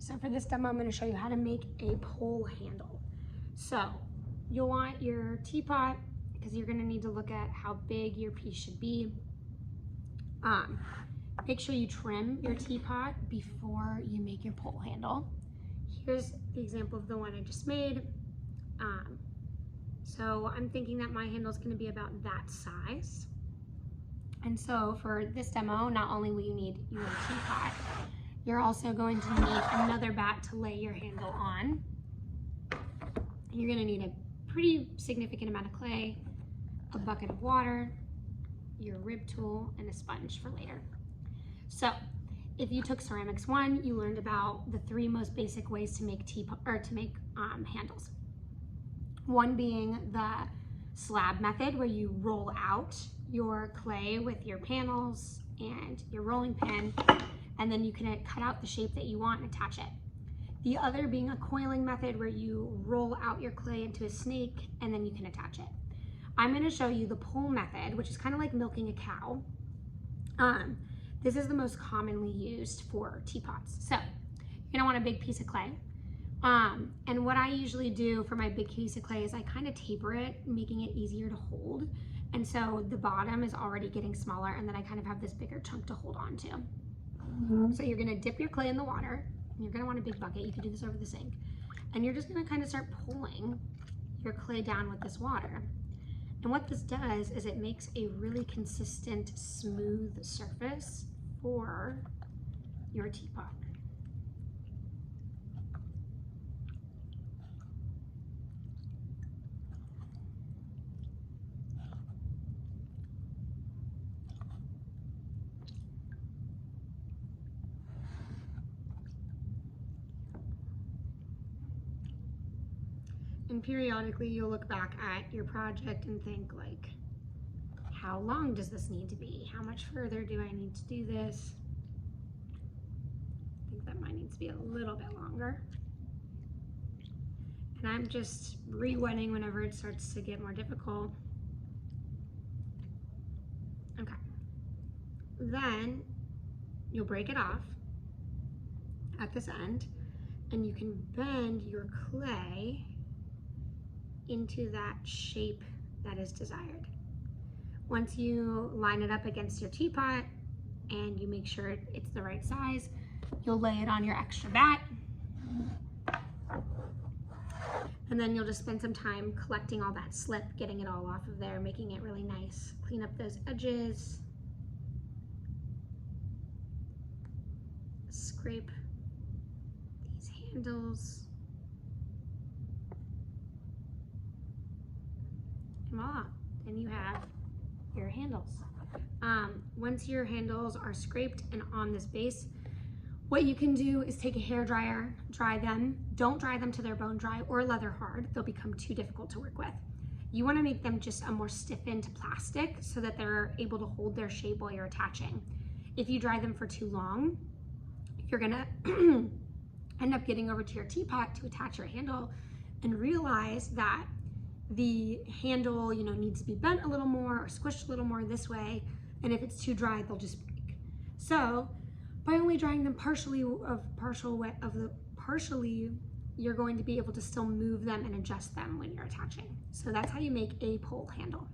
So for this demo, I'm going to show you how to make a pole handle. So you'll want your teapot because you're going to need to look at how big your piece should be. Make sure you trim your teapot before you make your pole handle. Here's the example of the one I just made. So I'm thinking that my handle is going to be about that size. And so for this demo, not only will you need your teapot, you're also going to need another bat to lay your handle on. You're going to need a pretty significant amount of clay, a bucket of water, your rib tool, and a sponge for later. So if you took Ceramics 1, you learned about the 3 most basic ways to make handles. One being the slab method, where you roll out your clay with your panels and your rolling pin, and then you can cut out the shape that you want and attach it. The other being a coiling method, where you roll out your clay into a snake and then you can attach it. I'm going to show you the pole method, which is kind of like milking a cow. This is the most commonly used for teapots. So you're going to want a big piece of clay. And what I usually do for my big piece of clay is I kind of taper it, making it easier to hold. And so the bottom is already getting smaller, and then I kind of have this bigger chunk to hold on to. So you're going to dip your clay in the water. You're going to want a big bucket. You can do this over the sink. And you're just going to kind of start pulling your clay down with this water. And what this does is it makes a really consistent, smooth surface for your teapot. And periodically you'll look back at your project and think, like, how long does this need to be? How much further do I need to do this? I think that might need to be a little bit longer. And I'm just re-wetting whenever it starts to get more difficult. Okay. Then you'll break it off at this end, and you can bend your clay into that shape that is desired. Once you line it up against your teapot and you make sure it's the right size, you'll lay it on your extra bat. And then you'll just spend some time collecting all that slip, getting it all off of there, making it really nice. Clean up those edges. Scrape these handles. And voila, then you have your handles. Once your handles are scraped and on this base, what you can do is take a hair dryer, dry them. Don't dry them to they're bone dry or leather hard. They'll become too difficult to work with. You want to make them just a more stiffened plastic so that they're able to hold their shape while you're attaching. If you dry them for too long, you're gonna end up getting over to your teapot to attach your handle and realize that the handle, needs to be bent a little more or squished a little more this way, and if it's too dry, they'll just break. So by only drying them partially, you're going to be able to still move them and adjust them when you're attaching. So that's how you make a pole handle.